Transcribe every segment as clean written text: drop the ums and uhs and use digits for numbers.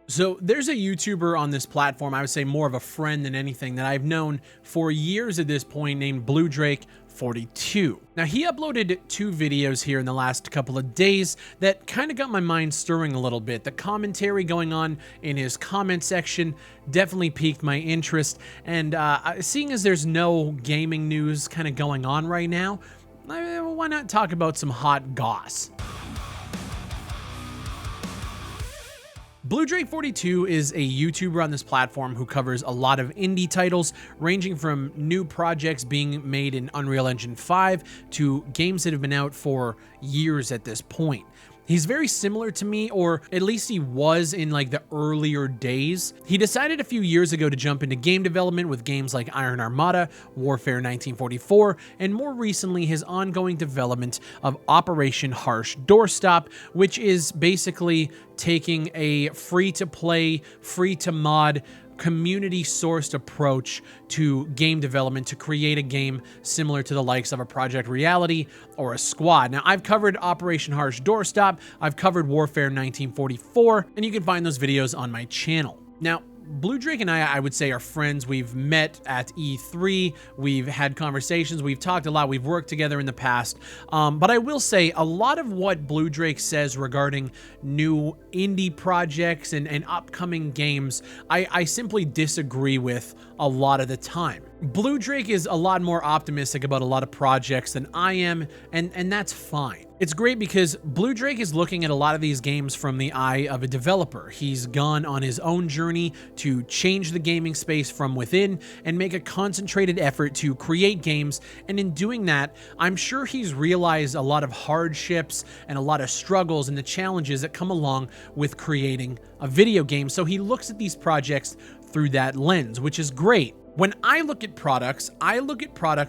So there's a YouTuber on this platform, I would say more of a friend than anything, that I've known for years at this point, named Bluedrake 42. Now, he uploaded 2 videos here in the last couple of days that kind of got my mind stirring a little bit. The commentary going on in his comment section definitely piqued my interest, and seeing as there's no gaming news kind of going on right now, why not talk about some hot goss? Bluedrake42 is a YouTuber on this platform who covers a lot of indie titles, ranging from new projects being made in Unreal Engine 5 to games that have been out for years at this point. He's very similar to me, or at least he was in like the earlier days. He decided a few years ago to jump into game development with games like Iron Armada, Warfare 1944, and more recently his ongoing development of Operation Harsh Doorstop, which is basically taking a free-to-play, free-to-mod, community-sourced approach to game development to create a game similar to the likes of a Project Reality or a Squad. Now, I've covered Operation Harsh Doorstop, I've covered Warfare 1944, and you can find those videos on my channel. Now, Bluedrake and I would say, are friends. We've met at E3, we've had conversations, we've talked a lot, we've worked together in the past, but I will say a lot of what Bluedrake says regarding new indie projects and upcoming games, I simply disagree with a lot of the time. Bluedrake is a lot more optimistic about a lot of projects than I am, and that's fine. It's great because Bluedrake is looking at a lot of these games from the eye of a developer. He's gone on his own journey to change the gaming space from within and make a concentrated effort to create games, and in doing that, I'm sure he's realized a lot of hardships and a lot of struggles and the challenges that come along with creating a video game. So he looks at these projects through that lens, which is great. When I look at products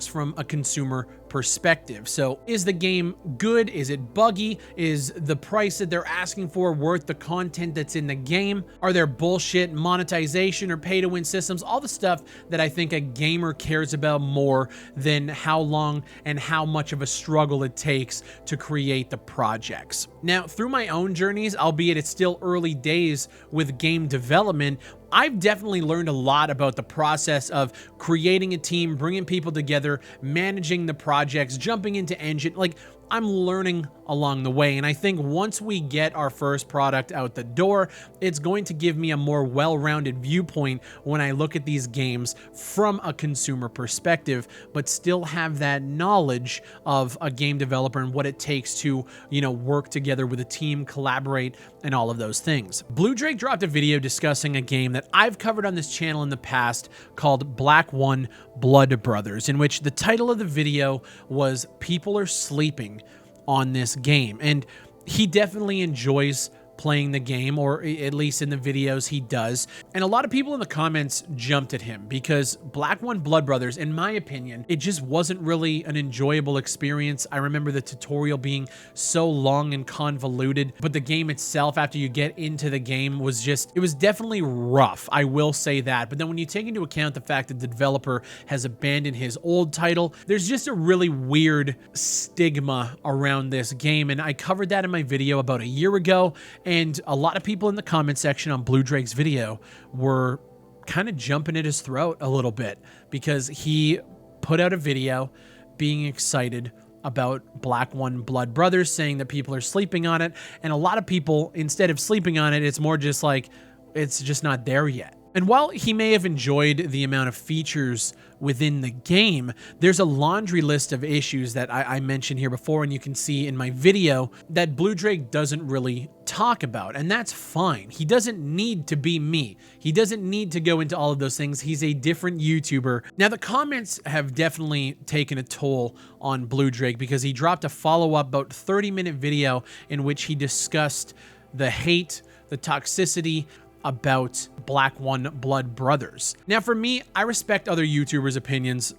from a consumer perspective. So is the game good? Is it buggy? Is the price that they're asking for worth the content that's in the game? Are there bullshit monetization or pay to win systems? All the stuff that I think a gamer cares about more than how long and how much of a struggle it takes to create the projects. Now, through my own journeys, albeit it's still early days with game development, I've definitely learned a lot about the process of creating a team, bringing people together, managing the projects, jumping into engine. Like, I'm learning along the way, and I think once we get our first product out the door, it's going to give me a more well-rounded viewpoint when I look at these games from a consumer perspective, but still have that knowledge of a game developer and what it takes to, work together with a team, collaborate, and all of those things. Bluedrake dropped a video discussing a game that I've covered on this channel in the past called Black One Blood Brothers, in which the title of the video was "People Are Sleeping on This Game," and he definitely enjoys playing the game, or at least in the videos he does. And a lot of people in the comments jumped at him because Black One Blood Brothers, in my opinion, it just wasn't really an enjoyable experience. I remember the tutorial being so long and convoluted, but the game itself, after you get into the game, it was definitely rough. I will say that. But then when you take into account the fact that the developer has abandoned his old title, there's just a really weird stigma around this game. And I covered that in my video about a year ago. And a lot of people in the comment section on Bluedrake's video were kind of jumping at his throat a little bit because he put out a video being excited about Black One Blood Brothers, saying that people are sleeping on it. And a lot of people, instead of sleeping on it, it's more just like, it's just not there yet. And while he may have enjoyed the amount of features within the game, there's a laundry list of issues that I mentioned here before, and you can see in my video, that Bluedrake doesn't really talk about, and that's fine. He doesn't need to be me. He doesn't need to go into all of those things. He's a different YouTuber. Now, the comments have definitely taken a toll on Bluedrake because he dropped a follow-up, about 30-minute video in which he discussed the hate, the toxicity about Black One Blood Brothers. Now, for me, I respect other YouTubers' opinions.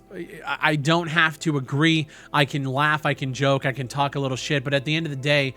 I don't have to agree. I can laugh, I can joke, I can talk a little shit, but at the end of the day,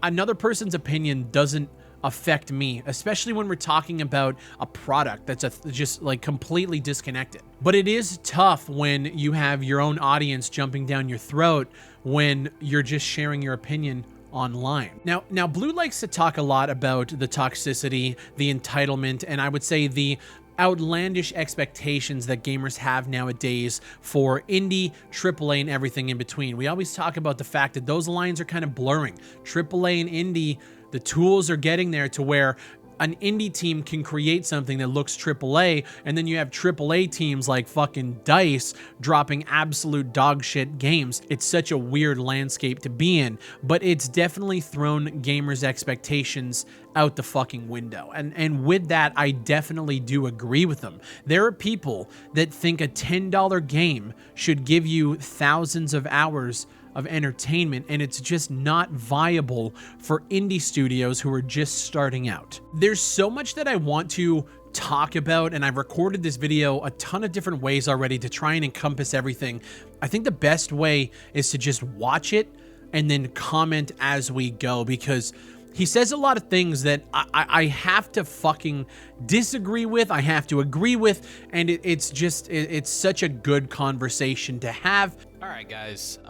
another person's opinion doesn't affect me, especially when we're talking about a product that's just like completely disconnected. But it is tough when you have your own audience jumping down your throat when you're just sharing your opinion online. Now Blue likes to talk a lot about the toxicity, the entitlement, and I would say the outlandish expectations that gamers have nowadays for indie, AAA, and everything in between. We always talk about the fact that those lines are kind of blurring. AAA and indie, the tools are getting there to where an indie team can create something that looks AAA, and then you have AAA teams like fucking DICE dropping absolute dog shit games. It's such a weird landscape to be in, but it's definitely thrown gamers' expectations out the fucking window. And with that, I definitely do agree with them. There are people that think a $10 game should give you thousands of hours of entertainment, and it's just not viable for indie studios who are just starting out. There's so much that I want to talk about, and I've recorded this video a ton of different ways already to try and encompass everything. I think the best way is to just watch it and then comment as we go, because he says a lot of things that I have to fucking disagree with, I have to agree with, and it's such a good conversation to have. All right, guys.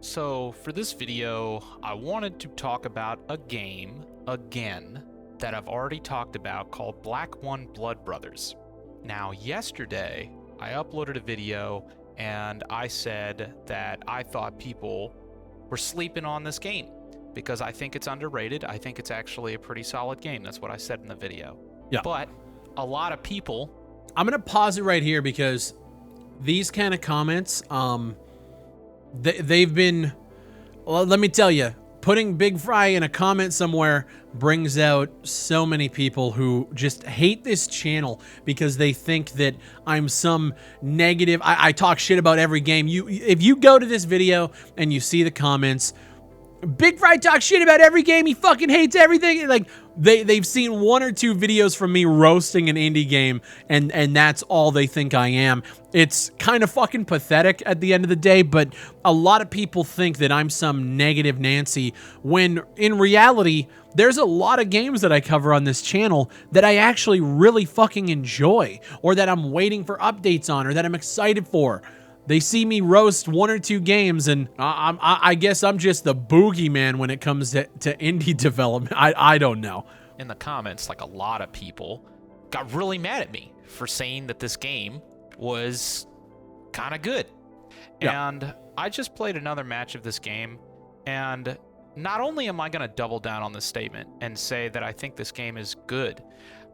So for this video, I wanted to talk about a game, again, that I've already talked about called Black One Blood Brothers. Now, yesterday, I uploaded a video and I said that I thought people were sleeping on this game because I think it's underrated. I think it's actually a pretty solid game. That's what I said in the video. Yeah. But a lot of people... I'm going to pause it right here because these kind of comments, they've been... Well, let me tell you, putting Big Fry in a comment somewhere brings out so many people who just hate this channel because they think that I'm some negative... I talk shit about every game. If you go to this video and you see the comments... Big Fry talks shit about every game. He fucking hates everything. Like they've seen one or two videos from me roasting an indie game, and that's all they think I am. It's kind of fucking pathetic at the end of the day, but a lot of people think that I'm some negative Nancy when in reality, there's a lot of games that I cover on this channel that I actually really fucking enjoy, or that I'm waiting for updates on, or that I'm excited for. They see me roast one or two games, and I guess I'm just the boogeyman when it comes to indie development. I don't know. In the comments, like a lot of people got really mad at me for saying that this game was kind of good. Yeah. And I just played another match of this game, and not only am I going to double down on this statement and say that I think this game is good,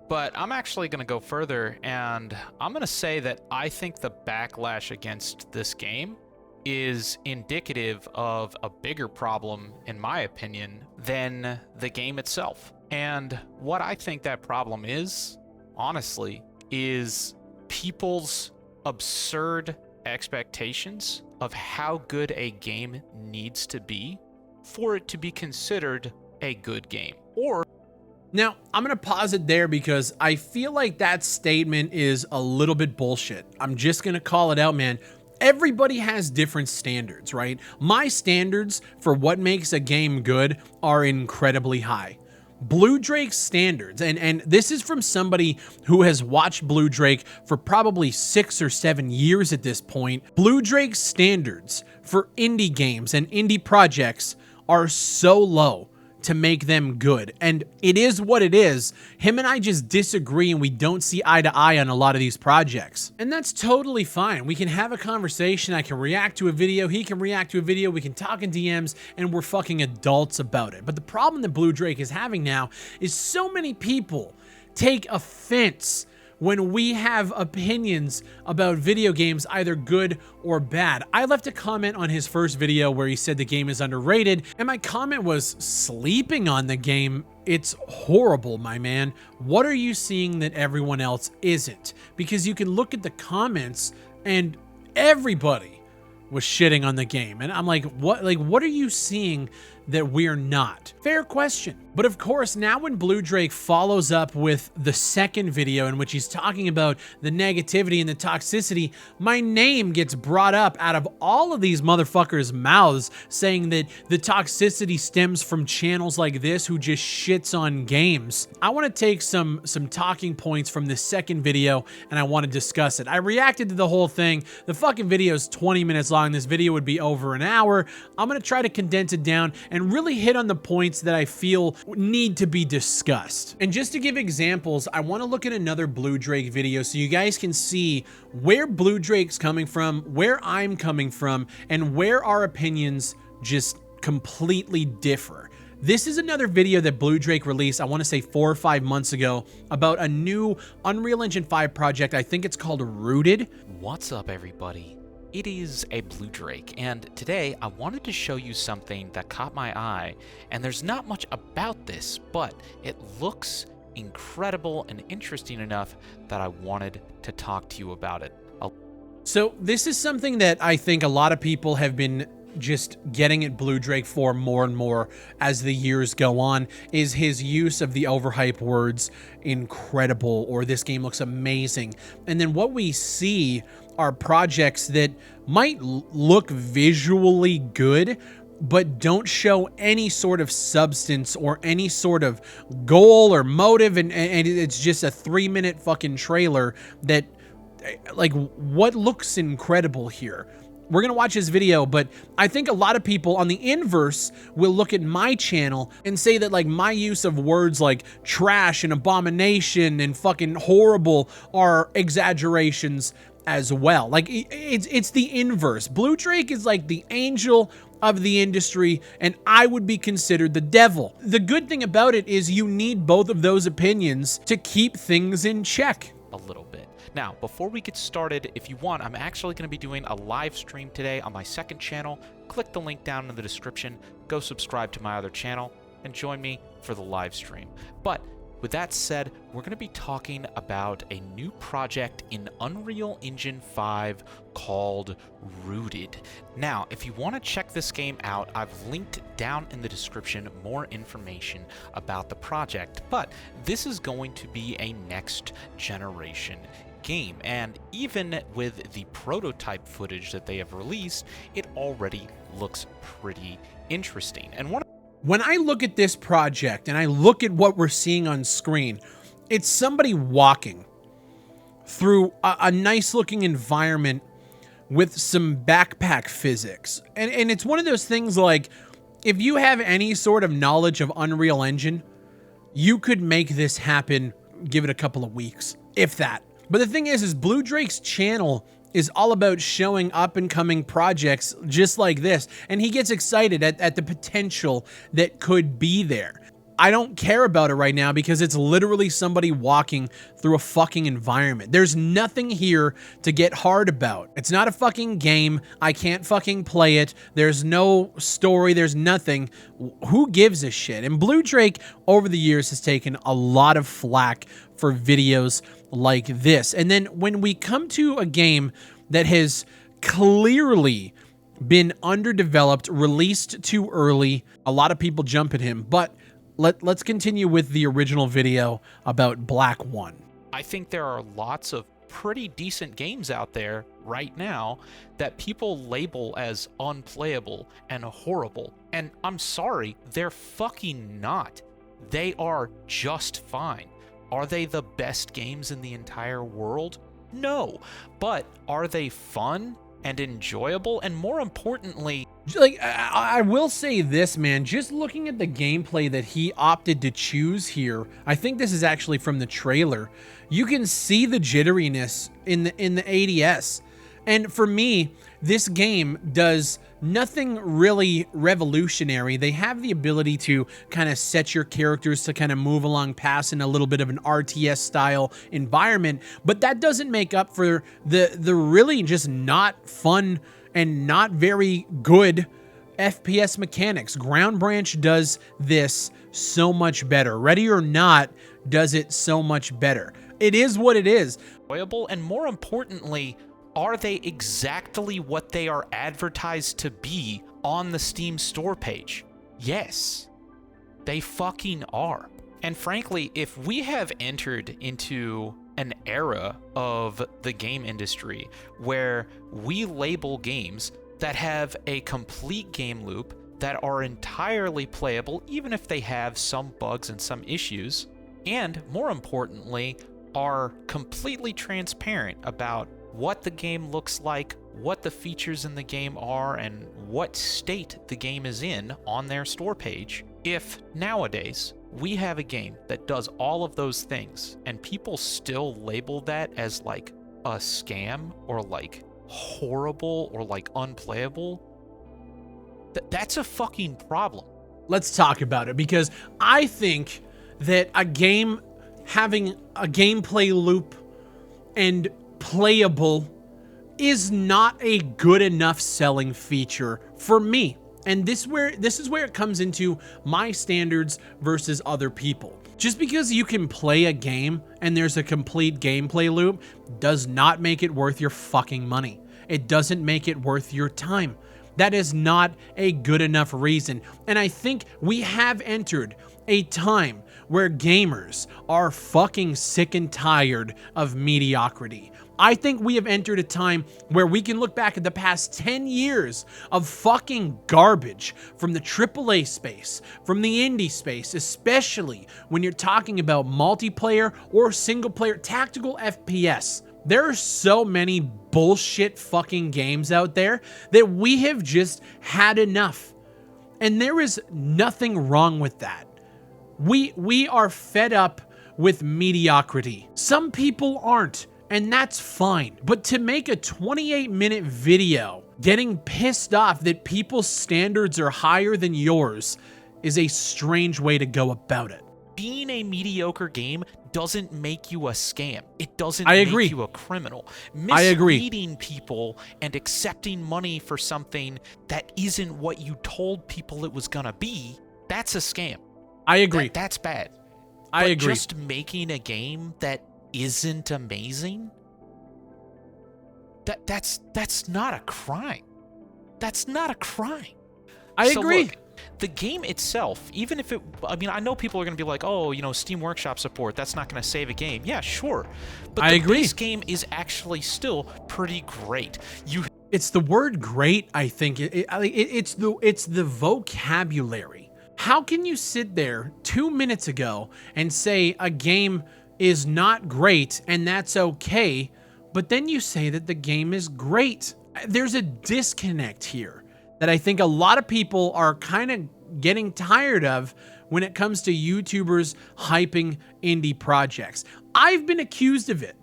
but I'm actually going to go further, and I'm going to say that I think the backlash against this game is indicative of a bigger problem, in my opinion, than the game itself. And what I think that problem is, honestly, is people's absurd expectations of how good a game needs to be for it to be considered a good game. Or now, I'm going to pause it there because I feel like that statement is a little bit bullshit. I'm just going to call it out, man. Everybody has different standards, right? My standards for what makes a game good are incredibly high. Bluedrake's standards, and this is from somebody who has watched Bluedrake for probably 6 or 7 years at this point. Bluedrake's standards for indie games and indie projects are so low to make them good, and it is what it is. Him and I just disagree, and we don't see eye to eye on a lot of these projects, and that's totally fine. We can have a conversation. I can react to a video, he can react to a video, we can talk in DMs, and we're fucking adults about it. But the problem that Bluedrake is having now is so many people take offense when we have opinions about video games, either good or bad. I left a comment on his first video where he said the game is underrated, and my comment was sleeping on the game. It's horrible, my man. What are you seeing that everyone else isn't? Because you can look at the comments and everybody was shitting on the game, and I'm like, what are you seeing that we're not? Fair question. But of course, now when Bluedrake follows up with the second video in which he's talking about the negativity and the toxicity, my name gets brought up out of all of these motherfuckers' mouths, saying that the toxicity stems from channels like this who just shits on games. I want to take some talking points from this second video, and I want to discuss it. I reacted to the whole thing. The fucking video is 20 minutes long. This video would be over an hour. I'm going to try to condense it down and and really hit on the points that I feel need to be discussed. And just to give examples, I want to look at another Bluedrake video so you guys can see where Bluedrake's coming from, where I'm coming from, and where our opinions just completely differ. This is another video that Bluedrake released, I want to say 4 or 5 months ago, about a new Unreal Engine 5 project. I think it's called Rooted. What's up, everybody? It is a Bluedrake, and today I wanted to show you something that caught my eye, and there's not much about this, but it looks incredible and interesting enough that I wanted to talk to you about it. So this is something that I think a lot of people have been just getting at Bluedrake for more and more as the years go on, is his use of the overhype words incredible, or this game looks amazing. And then what we see are projects that might look visually good, but don't show any sort of substance or any sort of goal or motive, and it's just a 3-minute fucking trailer that, like, what looks incredible here? We're gonna watch this video, but I think a lot of people on the inverse will look at my channel and say that, like, my use of words like trash and abomination and fucking horrible are exaggerations as well. Like, it's the inverse. Bluedrake is like the angel of the industry, and I would be considered the devil. The good thing about it is you need both of those opinions to keep things in check. A little bit. Now, before we get started, if you want, I'm actually going to be doing a live stream today on my second channel. Click the link down in the description, go subscribe to my other channel, and join me for the live stream. But with that said, we're going to be talking about a new project in Unreal Engine 5 called Rooted. Now, if you want to check this game out, I've linked down in the description more information about the project, but this is going to be a next generation game, and even with the prototype footage that they have released, it already looks pretty interesting. And when I look at this project and I look at what we're seeing on screen, it's somebody walking through a nice looking environment with some backpack physics. And it's one of those things, like, if you have any sort of knowledge of Unreal Engine, you could make this happen, give it a couple of weeks, if that. But the thing is Bluedrake's channel is all about showing up and coming projects just like this, and he gets excited at the potential that could be there. I don't care about it right now because it's literally somebody walking through a fucking environment. There's nothing here to get hard about. It's not a fucking game. I can't fucking play it. There's no story. There's nothing. Who gives a shit? And Bluedrake over the years has taken a lot of flack for videos like this. And then when we come to a game that has clearly been underdeveloped, released too early, a lot of people jump at him. But let's continue with the original video about Black One. I think there are lots of pretty decent games out there right now that people label as unplayable and horrible. And I'm sorry, they're fucking not. They are just fine. Are they the best games in the entire world? No. But are they fun and enjoyable? And more importantly, like, I will say this, man, just looking at the gameplay that he opted to choose here, I think this is actually from the trailer, you can see the jitteriness in the ADS. And for me, this game does nothing really revolutionary. They have the ability to kind of set your characters to kind of move along past in a little bit of an RTS style environment, but that doesn't make up for the really just not fun and not very good FPS mechanics. Ground Branch does this so much better. Ready or Not does it so much better. It is what it is. Enjoyable, and more importantly, are they exactly what they are advertised to be on the Steam store page? Yes, they fucking are. And frankly, if we have entered into an era of the game industry where we label games that have a complete game loop, that are entirely playable, even if they have some bugs and some issues, and more importantly, are completely transparent about what the game looks like, what the features in the game are, and what state the game is in on their store page. If nowadays we have a game that does all of those things and people still label that as like a scam or like horrible or like unplayable, that's a fucking problem. Let's talk about it, because I think that a game having a gameplay loop and playable is not a good enough selling feature for me. And this is where it comes into my standards versus other people. Just because you can play a game and there's a complete gameplay loop does not make it worth your fucking money. It doesn't make it worth your time. That is not a good enough reason. And I think we have entered a time where gamers are fucking sick and tired of mediocrity. I think we have entered a time where we can look back at the past 10 years of fucking garbage from the AAA space, from the indie space, especially when you're talking about multiplayer or single player tactical FPS. There are so many bullshit fucking games out there that we have just had enough. And there is nothing wrong with that. We are fed up with mediocrity. Some people aren't, and that's fine. But to make a 28-minute video getting pissed off that people's standards are higher than yours is a strange way to go about it. Being a mediocre game doesn't make you a scam. It doesn't I agree. make you a criminal. I agree. Misleading people and accepting money for something that isn't what you told people it was gonna be, that's a scam. I agree. That's bad. I But agree. just making a game that isn't amazing, that's not a crime. That's not a crime. I So agree. look, the game itself, even if it, I mean, I know people are going to be like, oh, you know, Steam Workshop support, that's not going to save a game. Yeah, sure. But I the agree. base game is actually still pretty great. It's the word great, I think. It's the vocabulary. How can you sit there 2 minutes ago and say a game is not great and that's okay, but then you say that the game is great? There's a disconnect here that I think a lot of people are kind of getting tired of when it comes to YouTubers hyping indie projects. I've been accused of it.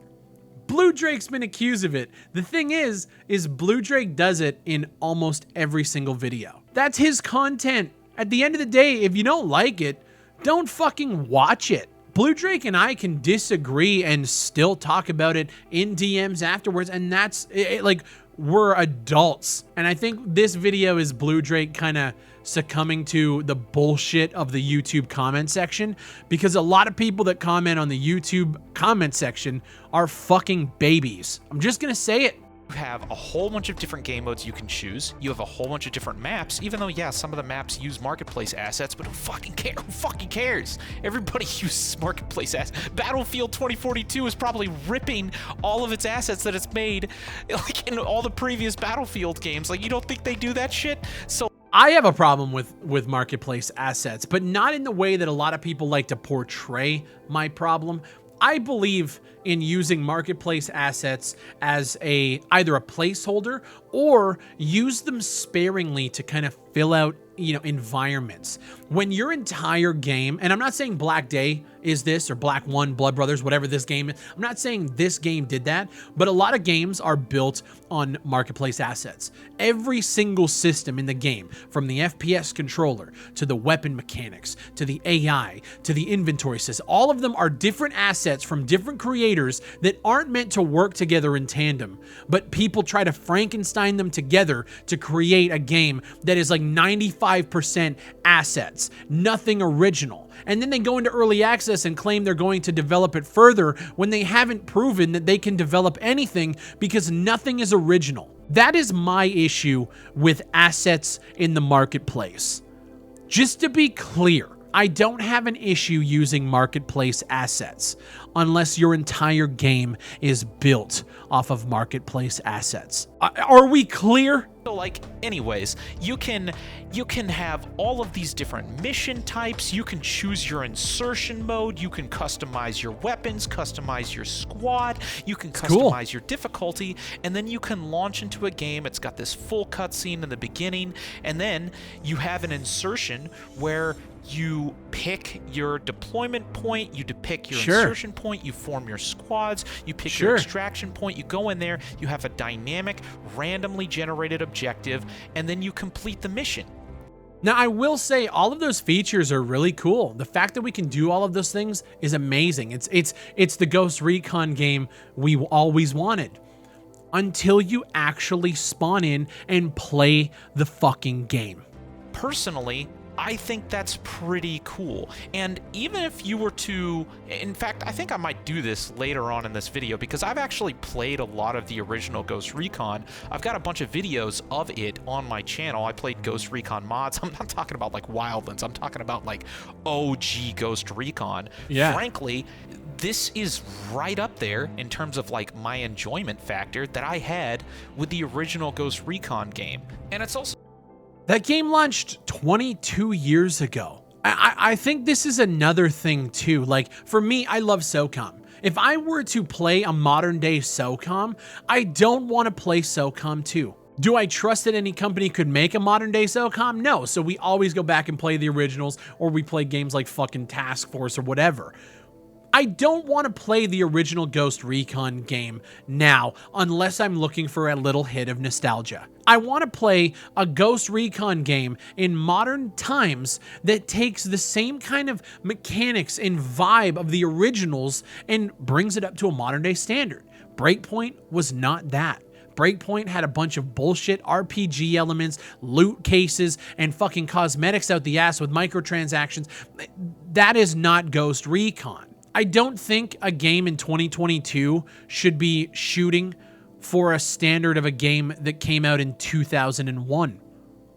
Bluedrake's been accused of it. The thing is Bluedrake does it in almost every single video. That's his content. At the end of the day, if you don't like it, don't fucking watch it. Bluedrake and I can disagree and still talk about it in DMs afterwards, and that's like, we're adults. And I think this video is Bluedrake kind of succumbing to the bullshit of the YouTube comment section, because a lot of people that comment on the YouTube comment section are fucking babies. I'm just gonna say it. You have a whole bunch of different game modes you can choose. You have a whole bunch of different maps, even though, yeah, some of the maps use marketplace assets, but who fucking cares? Who fucking cares? Everybody uses marketplace assets. Battlefield 2042 is probably ripping all of its assets that it's made, like in all the previous Battlefield games. Like, you don't think they do that shit? So I have a problem with marketplace assets, but not in the way that a lot of people like to portray my problem. I believe in using marketplace assets as either a placeholder or use them sparingly to kind of fill out, you know, environments. When your entire game, and I'm not saying Black Day is this, or Black One, Blood Brothers, whatever this game is, I'm not saying this game did that, but a lot of games are built on marketplace assets. Every single system in the game, from the FPS controller to the weapon mechanics to the AI to the inventory system, all of them are different assets from different creators that aren't meant to work together in tandem, but people try to Frankenstein them together to create a game that is like 95% assets, nothing original. And then they go into early access and claim they're going to develop it further when they haven't proven that they can develop anything, because nothing is original. That is my issue with assets in the marketplace. Just to be clear, I don't have an issue using marketplace assets. unless your entire game is built off of marketplace assets. Are we clear? So like, anyways, you can have all of these different mission types. You can choose your insertion mode. You can customize your weapons, customize your squad. You can customize your difficulty, and then you can launch into a game. It's got this full cutscene in the beginning, and then you have an insertion where you pick your deployment point, you pick your insertion point, you form your squads, you pick your extraction point, you go in there, you have a dynamic, randomly generated objective, and then you complete the mission. Now, I will say all of those features are really cool. The fact that we can do all of those things is amazing. It's the Ghost Recon game we always wanted. Until you actually spawn in and play the fucking game. Personally, I think that's pretty cool. And even if you were to, in fact, I think I might do this later on in this video because I've actually played a lot of the original Ghost Recon. I've got a bunch of videos of it on my channel. I played Ghost Recon mods. I'm not talking about like Wildlands. I'm talking about like OG Ghost Recon. Yeah. Frankly, this is right up there in terms of like my enjoyment factor that I had with the original Ghost Recon game. And it's also that game launched 22 years ago. I think this is another thing too. Like for me, I love SOCOM. If I were to play a modern day SOCOM, I don't want to play SOCOM 2. Do I trust that any company could make a modern day SOCOM? No. So we always go back and play the originals, or we play games like fucking Task Force or whatever. I don't want to play the original Ghost Recon game now unless I'm looking for a little hit of nostalgia. I want to play a Ghost Recon game in modern times that takes the same kind of mechanics and vibe of the originals and brings it up to a modern day standard. Breakpoint was not that. Breakpoint had a bunch of bullshit RPG elements, loot cases, and fucking cosmetics out the ass with microtransactions. That is not Ghost Recon. I don't think a game in 2022 should be shooting for a standard of a game that came out in 2001.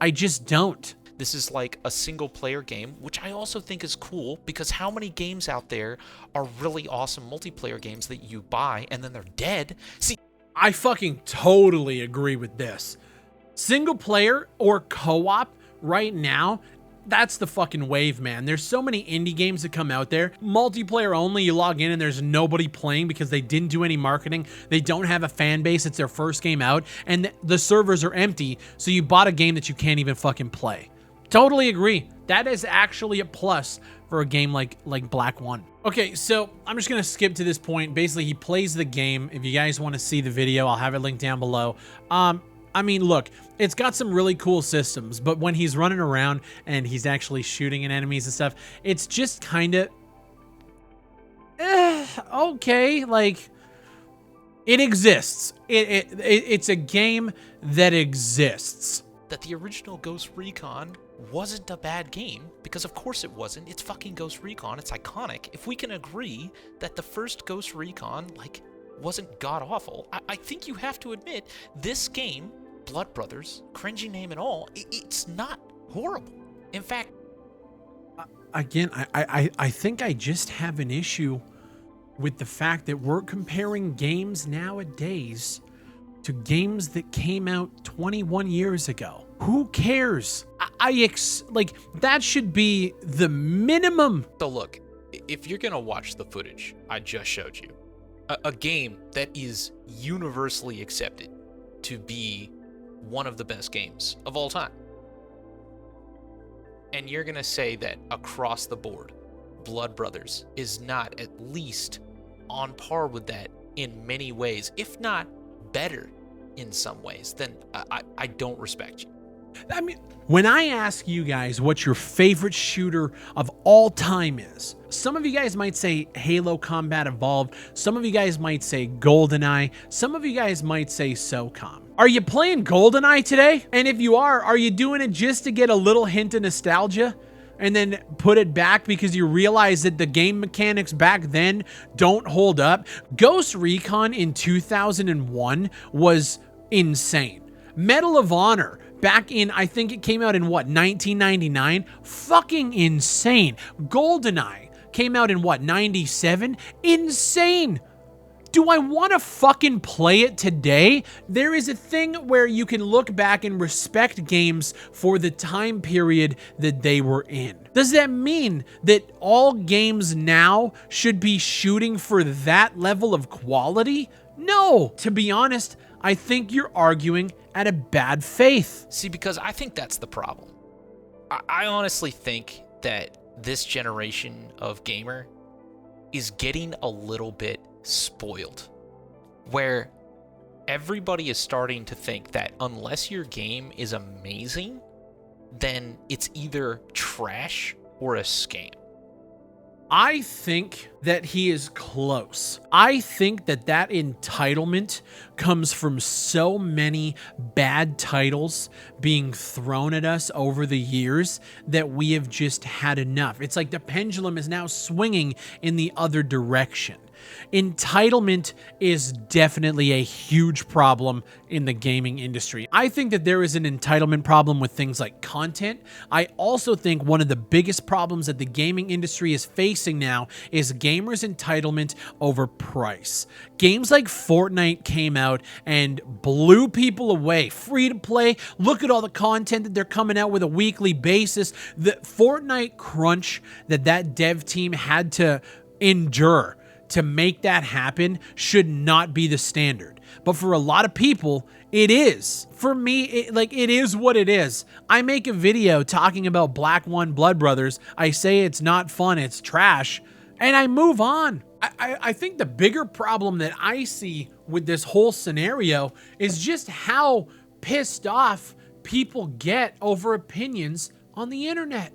I just don't. This is like a single player game, which I also think is cool because how many games out there are really awesome multiplayer games that you buy and then they're dead? See, I fucking totally agree with this. Single player or co-op right now, that's the fucking wave, man. There's so many indie games that come out there. Multiplayer only, you log in and there's nobody playing because they didn't do any marketing. They don't have a fan base. It's their first game out and the servers are empty. So you bought a game that you can't even fucking play. Totally agree. That is actually a plus for a game like Black One. Okay, so I'm just going to skip to this point. Basically, he plays the game. If you guys want to see the video, I'll have it linked down below. I mean, look, it's got some really cool systems, but when he's running around and he's actually shooting at enemies and stuff, it's just kind of, okay, like, it exists. It's a game that exists. That the original Ghost Recon wasn't a bad game, because of course it wasn't. It's fucking Ghost Recon. It's iconic. If we can agree that the first Ghost Recon, like, wasn't god-awful, I think you have to admit, this game, Blood Brothers, cringy name and all, it's not horrible. In fact... Again, I think I just have an issue with the fact that we're comparing games nowadays to games that came out 21 years ago. Who cares? Like, that should be the minimum. So look, if you're gonna watch the footage I just showed you, a game that is universally accepted to be one of the best games of all time, and you're gonna say that across the board, Blood Brothers is not at least on par with that in many ways, if not better in some ways, then I don't respect you. I mean, when I ask you guys what your favorite shooter of all time is, some of you guys might say Halo Combat Evolved, some of you guys might say GoldenEye, some of you guys might say SOCOM. Are you playing GoldenEye today? And if you are you doing it just to get a little hint of nostalgia and then put it back because you realize that the game mechanics back then don't hold up? Ghost Recon in 2001 was insane. Medal of Honor back in, I think it came out in what, 1999? Fucking insane. GoldenEye came out in what, 97? Insane. Do I want to fucking play it today? There is a thing where you can look back and respect games for the time period that they were in. Does that mean that all games now should be shooting for that level of quality? No. To be honest, I think you're arguing out of bad faith. See, because I think that's the problem. I honestly think that this generation of gamer is getting a little bit spoiled, where everybody is starting to think that unless your game is amazing, then it's either trash or a scam. I think that he is close. I think that that entitlement comes from so many bad titles being thrown at us over the years that we have just had enough. It's like the pendulum is now swinging in the other direction. Entitlement is definitely a huge problem in the gaming industry. I think that there is an entitlement problem with things like content. I also think one of the biggest problems that the gaming industry is facing now is gamers' entitlement over price. Games like Fortnite came out and blew people away. Free to play. Look at all the content that they're coming out with a weekly basis. The Fortnite crunch that dev team had to endure to make that happen should not be the standard. But for a lot of people, it is. For me, it is what it is. I make a video talking about Black One Blood Brothers. I say it's not fun, it's trash, and I move on. I think the bigger problem that I see with this whole scenario is just how pissed off people get over opinions on the internet.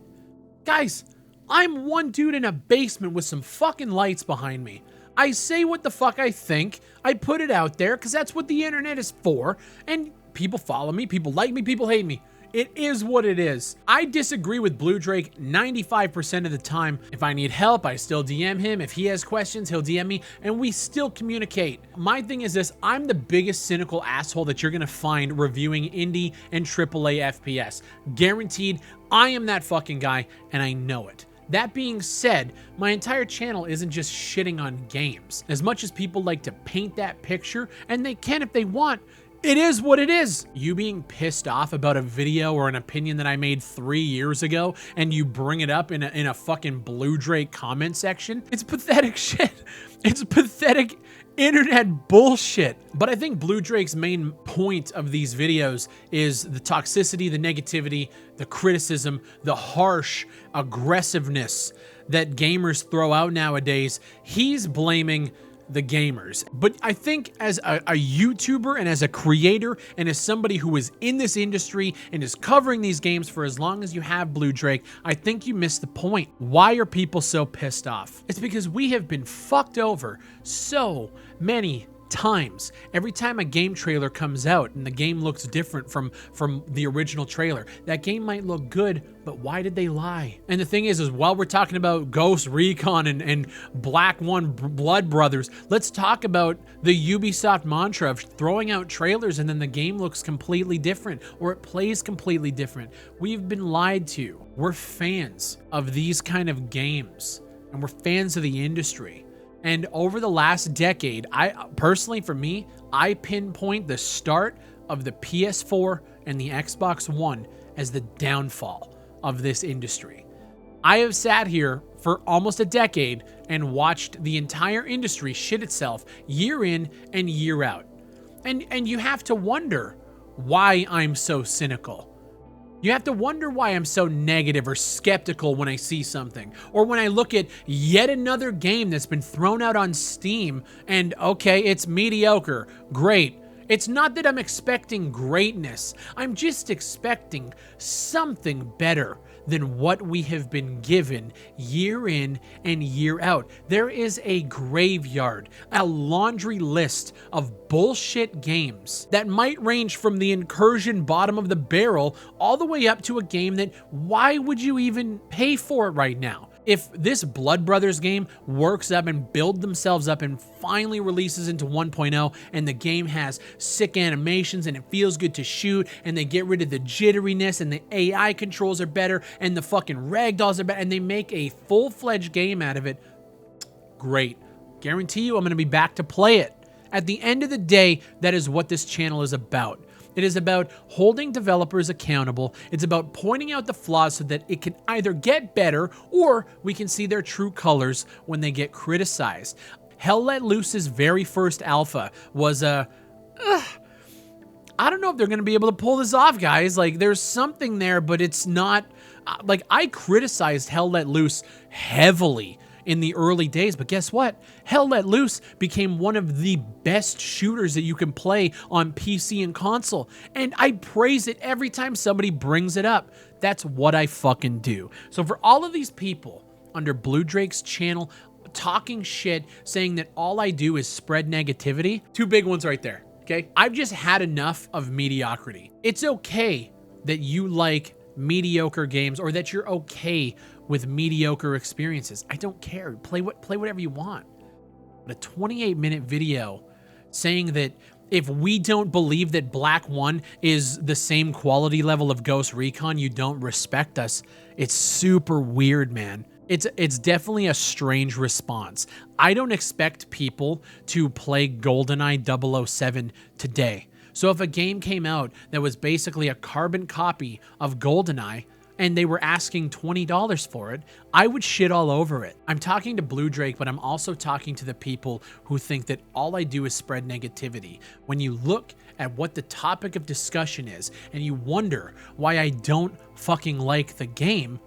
Guys, I'm one dude in a basement with some fucking lights behind me. I say what the fuck I think. I put it out there because that's what the internet is for. And people follow me, people like me, people hate me. It is what it is. I disagree with Bluedrake 95% of the time. If I need help, I still DM him. If he has questions, he'll DM me, and we still communicate. My thing is this: I'm the biggest cynical asshole that you're gonna find reviewing indie and AAA FPS. Guaranteed, I am that fucking guy, and I know it. That being said, my entire channel isn't just shitting on games. As much as people like to paint that picture, and they can if they want, it is what it is. You being pissed off about a video or an opinion that I made 3 years ago, and you bring it up in a fucking Bluedrake comment section, it's pathetic shit. It's pathetic internet bullshit. But I think Bluedrake's main point of these videos is the toxicity, the negativity, the criticism, the harsh aggressiveness that gamers throw out nowadays. He's blaming the gamers. But I think as a YouTuber and as a creator and as somebody who is in this industry and is covering these games for as long as you have, Bluedrake, I think you missed the point. Why are people so pissed off? It's because we have been fucked over so many times. Every time a game trailer comes out and the game looks different from the original trailer, that game might look good, but why did they lie? And the thing is while we're talking about Ghost Recon and Black One Blood Brothers, let's talk about the Ubisoft mantra of throwing out trailers and then the game looks completely different or it plays completely different. We've been lied to. We're fans of these kind of games and we're fans of the industry. And over the last decade, for me, I pinpoint the start of the PS4 and the Xbox One as the downfall of this industry. I have sat here for almost a decade and watched the entire industry shit itself year in and year out. And you have to wonder why I'm so cynical. You have to wonder why I'm so negative or skeptical when I see something, or when I look at yet another game that's been thrown out on Steam and okay, it's mediocre, great. It's not that I'm expecting greatness. I'm just expecting something better than what we have been given year in and year out. There is a graveyard, a laundry list of bullshit games that might range from the Incursion bottom of the barrel all the way up to a game that why would you even pay for it right now? If this Blood Brothers game works up and builds themselves up and finally releases into 1.0 and the game has sick animations and it feels good to shoot and they get rid of the jitteriness and the AI controls are better and the fucking ragdolls are better and they make a full-fledged game out of it, great. Guarantee you I'm going to be back to play it. At the end of the day, that is what this channel is about. It is about holding developers accountable. It's about pointing out the flaws so that it can either get better or we can see their true colors when they get criticized. Hell Let Loose's very first alpha was I don't know if they're going to be able to pull this off, guys. Like, there's something there, but it's not... like, I criticized Hell Let Loose heavily in the early days, but guess what? Hell Let Loose became one of the best shooters that you can play on PC and console, and I praise it every time somebody brings it up. That's what I fucking do. So for all of these people under Bluedrake's channel talking shit, saying that all I do is spread negativity, two big ones right there, okay? I've just had enough of mediocrity. It's okay that you like mediocre games or that you're okay with mediocre experiences. I don't care. Play whatever you want. But a 28-minute video saying that if we don't believe that Black 1 is the same quality level of Ghost Recon, you don't respect us. It's super weird, man. It's definitely a strange response. I don't expect people to play GoldenEye 007 today. So if a game came out that was basically a carbon copy of GoldenEye and they were asking $20 for it, I would shit all over it. I'm talking to Bluedrake, but I'm also talking to the people who think that all I do is spread negativity. When you look at what the topic of discussion is and you wonder why I don't fucking like the game,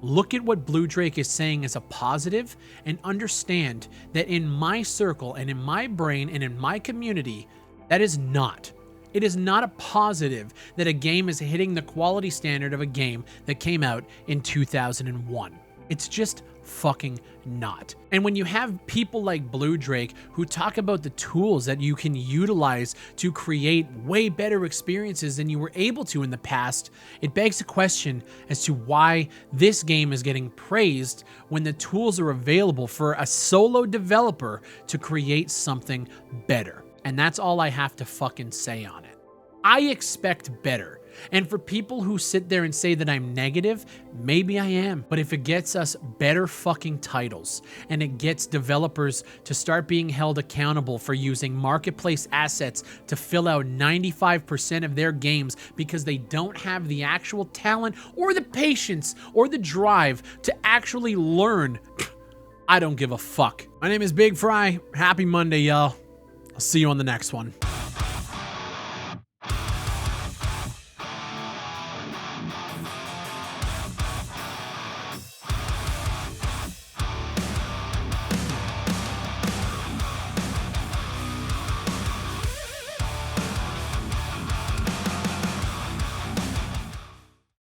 look at what Bluedrake is saying as a positive and understand that in my circle and in my brain and in my community, that is not. It is not a positive that a game is hitting the quality standard of a game that came out in 2001. It's just fucking not. And when you have people like Bluedrake who talk about the tools that you can utilize to create way better experiences than you were able to in the past, it begs a question as to why this game is getting praised when the tools are available for a solo developer to create something better. And that's all I have to fucking say on it. I expect better. And for people who sit there and say that I'm negative, maybe I am. But if it gets us better fucking titles and it gets developers to start being held accountable for using marketplace assets to fill out 95% of their games because they don't have the actual talent or the patience or the drive to actually learn, I don't give a fuck. My name is Big Fry. Happy Monday, y'all. I'll see you on the next one.